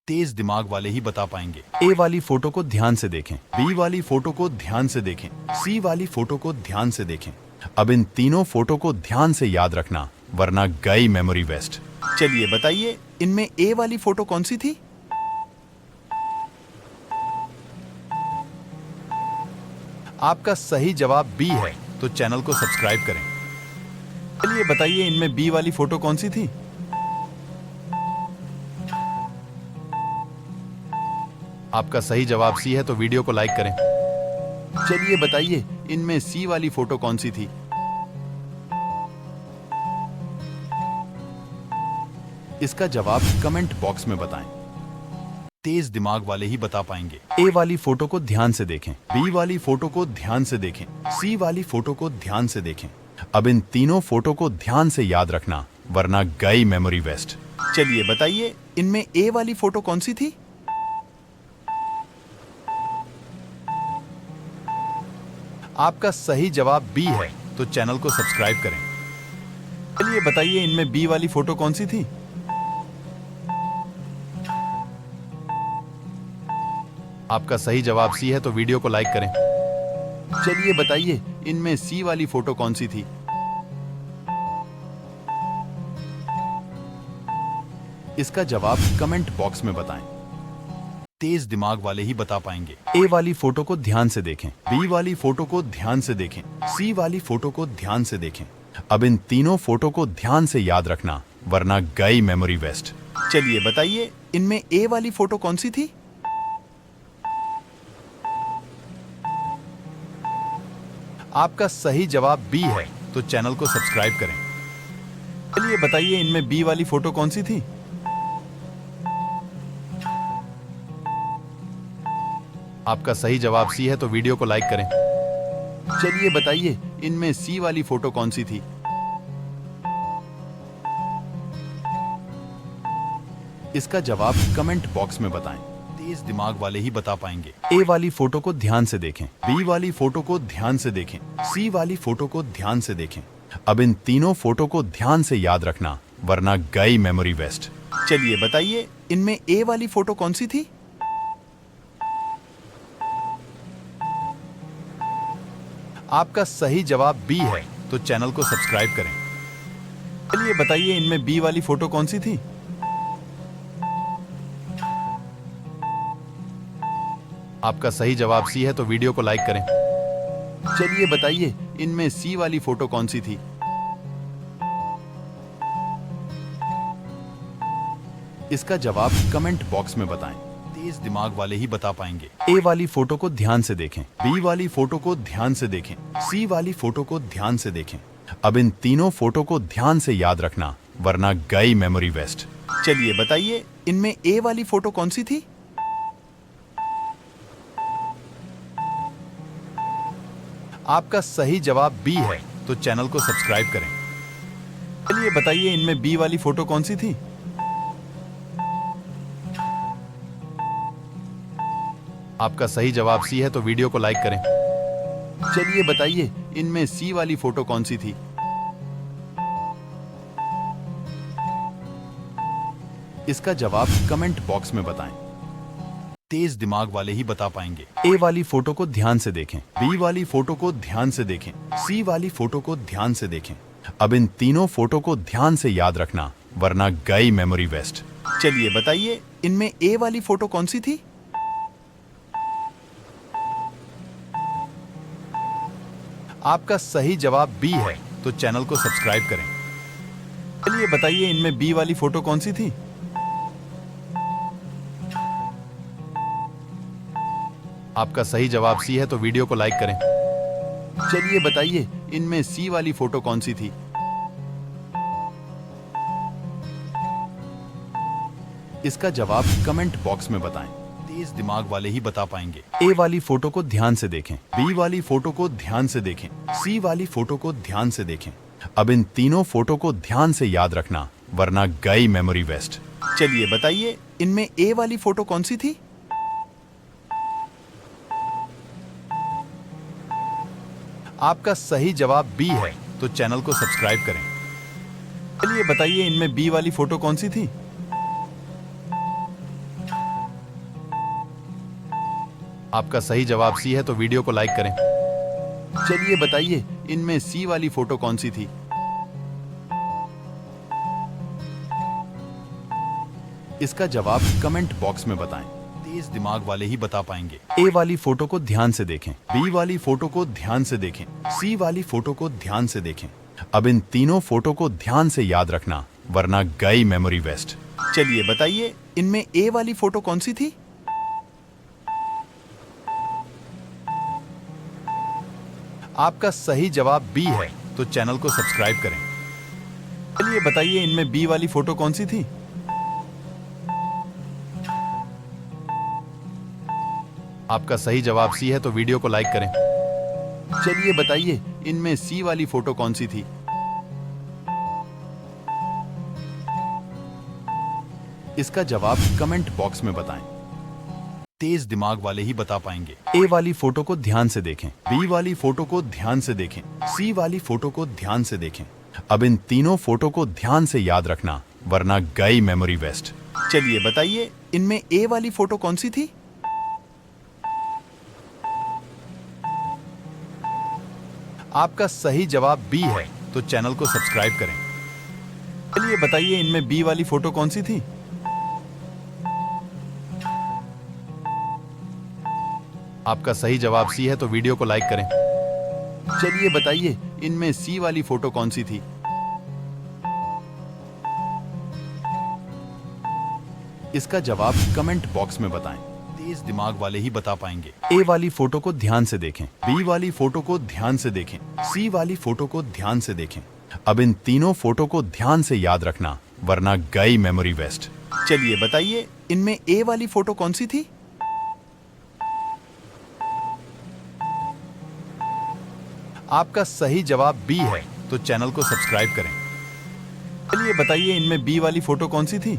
तेज दिमाग वाले ही बता पाएंगे। ए वाली फोटो को ध्यान से देखें, बी वाली फोटो को ध्यान से देखें, सी वाली फोटो को ध्यान से देखें। अब इन तीनों फोटो को ध्यान से याद रखना, वरना गई मेमोरी वेस्ट। चलिए बताइए, इनमें ए वाली फोटो कौन सी थी? आपका सही जवाब बी है, तो चैनल को सब्सक्राइब करें। चलिए बताइए, इनमें बी वाली फोटो कौन सी थी? आपका सही जवाब सी है, तो वीडियो को लाइक करें। चलिए बताइए, इनमें सी वाली फोटो कौन सी थी? इसका जवाब कमेंट बॉक्स में बताएं। तेज दिमाग वाले ही बता पाएंगे। ए वाली फोटो को ध्यान से देखें, बी वाली फोटो को ध्यान से देखें, सी वाली फोटो को ध्यान से देखें। अब इन तीनों फोटो को ध्यान से याद रखना, वरना गई मेमोरी वेस्ट। चलिए बताइए, इनमें ए वाली फोटो कौन सी थी? आपका सही जवाब बी है, तो चैनल को सब्सक्राइब करें। चलिए बताइए, इनमें बी वाली फोटो कौन सी थी? आपका सही जवाब सी है, तो वीडियो को लाइक करें। चलिए बताइए, इनमें सी वाली फोटो कौन सी थी? इसका जवाब कमेंट बॉक्स में बताएं। तेज दिमाग वाले ही बता पाएंगे। ए वाली फोटो को ध्यान से देखें, बी वाली फोटो को ध्यान से देखें, सी वाली फोटो को ध्यान से देखें। अब इन तीनों फोटो को ध्यान से याद रखना, वरना गई मेमोरी वेस्ट। चलिए बताइए, इनमें ए वाली फोटो कौन सी थी? आपका सही जवाब बी है, तो चैनल को सब्सक्राइब करें। चलिए बताइए, इनमें बी वाली फोटो कौन सी थी? आपका सही जवाब सी है, तो वीडियो को लाइक करें। चलिए बताइए, इनमें सी वाली फोटो कौन सी थी? इसका जवाब कमेंट बॉक्स में बताएं। तेज दिमाग वाले ही बता पाएंगे। ए वाली फोटो को ध्यान से देखें, बी वाली फोटो को ध्यान से देखें, सी वाली फोटो को ध्यान से देखें। अब इन तीनों फोटो को ध्यान से याद रखना, वरना गई मेमोरी वेस्ट। चलिए बताइए, इनमें ए वाली फोटो कौन सी थी? आपका सही जवाब बी है, तो चैनल को सब्सक्राइब करें। चलिए बताइए, इनमें बी वाली फोटो कौन सी थी? आपका सही जवाब सी है, तो वीडियो को लाइक करें। चलिए बताइए, इनमें सी वाली फोटो कौन सी थी? इसका जवाब कमेंट बॉक्स में बताएं। तेज दिमाग वाले ही बता पाएंगे। ए वाली फोटो को ध्यान से देखें, बी वाली फोटो को ध्यान से देखें, सी वाली फोटो को ध्यान से देखें। अब इन तीनों फोटो को ध्यान से याद रखना, वरना गई मेमोरी वेस्ट। चलिए बताइए, इनमें ए वाली फोटो कौन सी थी? आपका सही जवाब बी है, तो चैनल को सब्सक्राइब करें। चलिए बताइए, इनमें बी वाली फोटो कौन सी थी? आपका सही जवाब सी है, तो वीडियो को लाइक करें। चलिए बताइए, इनमें सी वाली फोटो कौन सी थी? इसका जवाब कमेंट बॉक्स में बताएं। तेज दिमाग वाले ही बता पाएंगे। ए वाली फोटो को ध्यान से देखें, बी वाली फोटो को ध्यान से देखें, सी वाली फोटो को ध्यान से देखें। अब इन तीनों फोटो को ध्यान से याद रखना, वरना गई मेमोरी वेस्ट। चलिए बताइए, इनमें ए वाली फोटो कौन सी थी? आपका सही जवाब बी है, तो चैनल को सब्सक्राइब करें। चलिए बताइए, इनमें बी वाली फोटो कौन सी थी? आपका सही जवाब सी है, तो वीडियो को लाइक करें। चलिए बताइए, इनमें सी वाली फोटो कौन सी थी? इसका जवाब कमेंट बॉक्स में बताएं। तेज दिमाग वाले ही बता पाएंगे। ए वाली फोटो को ध्यान से देखें, बी वाली फोटो को ध्यान से देखें, सी वाली फोटो को ध्यान से देखें। अब इन तीनों फोटो को ध्यान से याद रखना, वरना गई मेमोरी वेस्ट। चलिए बताइए, इनमें ए वाली फोटो कौन सी थी? आपका सही जवाब बी है, तो चैनल को सब्सक्राइब करें। चलिए बताइए, इनमें बी वाली फोटो कौन सी थी? आपका सही जवाब सी है, तो वीडियो को लाइक करें। चलिए बताइए, इनमें सी वाली फोटो कौन सी थी? इसका जवाब कमेंट बॉक्स में बताएं। तेज दिमाग वाले ही बता पाएंगे। ए वाली फोटो को ध्यान से देखें, बी वाली फोटो को ध्यान से देखें, सी वाली फोटो को ध्यान से देखें। अब इन तीनों फोटो को ध्यान से याद रखना, वरना गई मेमोरी वेस्ट। चलिए बताइए, इनमें ए वाली फोटो कौन सी थी? आपका सही जवाब बी है, तो चैनल को सब्सक्राइब करें। चलिए बताइए, इनमें बी वाली फोटो कौन सी थी? आपका सही जवाब सी है, तो वीडियो को लाइक करें। चलिए बताइए, इनमें सी वाली फोटो कौन सी थी? इसका जवाब कमेंट बॉक्स में बताएं। तेज दिमाग वाले ही बता पाएंगे। ए वाली फोटो को ध्यान से देखें, बी वाली फोटो को ध्यान से देखें, सी वाली फोटो को ध्यान से देखें। अब इन तीनों फोटो को ध्यान से याद रखना, वरना गई मेमोरी वेस्ट। चलिए बताइए, इनमें ए वाली फोटो कौन सी थी? आपका सही जवाब बी है, तो चैनल को सब्सक्राइब करें। चलिए बताइए, इनमें बी वाली फोटो कौन सी थी? आपका सही जवाब सी है, तो वीडियो को लाइक करें। चलिए बताइए, इनमें सी वाली फोटो कौन सी थी? इसका जवाब कमेंट बॉक्स में बताएं। तेज दिमाग वाले ही बता पाएंगे। ए वाली फोटो को ध्यान से देखें, बी वाली फोटो को ध्यान से देखें, सी वाली फोटो को ध्यान से देखें। अब इन तीनों फोटो को ध्यान से याद रखना, वरना गई मेमोरी वेस्ट। चलिए बताइए, इनमें ए वाली फोटो कौन सी थी? आपका सही जवाब बी है, तो चैनल को सब्सक्राइब करें। चलिए बताइए, इनमें बी वाली फोटो कौन सी थी?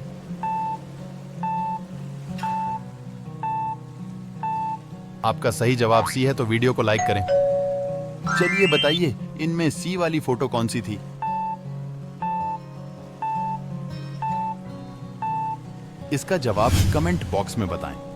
आपका सही जवाब सी है, तो वीडियो को लाइक करें। चलिए बताइए, इनमें सी वाली फोटो कौन सी थी? इसका जवाब कमेंट बॉक्स में बताएं।